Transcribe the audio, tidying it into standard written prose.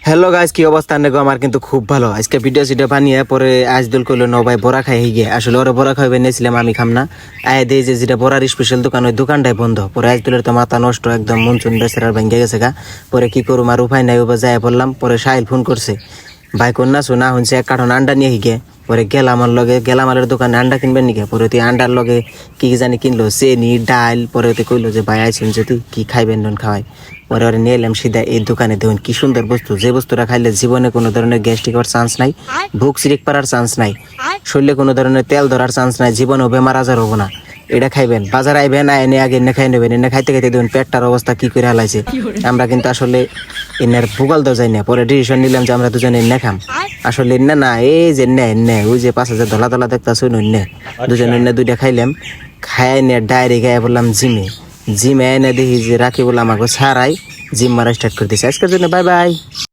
Hello guys, কি অবস্থা? নেগো আমার কিন্তু খুব ভালো। আজকে ভিডিও বানিয়ে পরে আজদুল কইলো ন ভাই বড়া খাই গিয়ে, আসলে ওরা বড়া খাইবে নিয়েছিলাম, আমি খাম না। আয় দেই যেটা বড়ার স্পেশাল দোকান, ওই দোকানটাই বন্ধ। পরে আজদুলের তো মাথা নষ্ট, একদম মন চুন বেচারার ভেঙে গেছে গা। পরে কি করুম আর উপায় নাই, ওবার যাই বললাম। পরে সাহিল ফোন করছে, ভাই কন্যা শোনা শুনছে এক কার্টন আন্ডা নিয়ে গিয়ে। পরে গেলামার লগে গেলামালের দোকানে আন্ডা কিনবেন নাকি? পরে তুই আন্ডার লগে কি কি জানি কিনলো, চেনি ডাল। পরে তুই কইলো যে ভাই আইসুন যে তুই কি খাইবেন নন খাওয়াই। পরে ওরা নিয়ে এলাম সিধা এই দোকানে। দেখুন কি সুন্দর বস্তু, যে বস্তুটা খাইলে জীবনে কোনো ধরনের গ্যাস্ট্রিক হওয়ার চান্স নাই, ভুক সিরিক পারার চান্স নাই, শরীরে কোনো ধরনের তেল ধরার চান্স নাই, জীবনেও বেমার আজার হবো না। এটা খাইবেন, বাজার আইবেন, এনে আগে এনে খাই নেবেন। এনে খাইতে খাইতে দেখুন পেটটার অবস্থা কি করে হালাইছে। আমরা কিন্তু আসলে এনার ভূগোল দেওয়া যায় না। পরে ডিসিশন নিলাম যে আমরা দুজনে এনে খাম। আসলে এনে না, এই যে এনে ওই যে 5,000 ধলা ধলা দেখতেছে অন্য দুজনে এনে দুইটা খাইলাম। খাই নে ডায়েরি গায়ে বললাম জিমে এনে দেখি যে রাখি বললাম আমাকে ছাড়াই জিম মারা স্টার্ট করে দিছে। আজকের জন্য বাই বাই।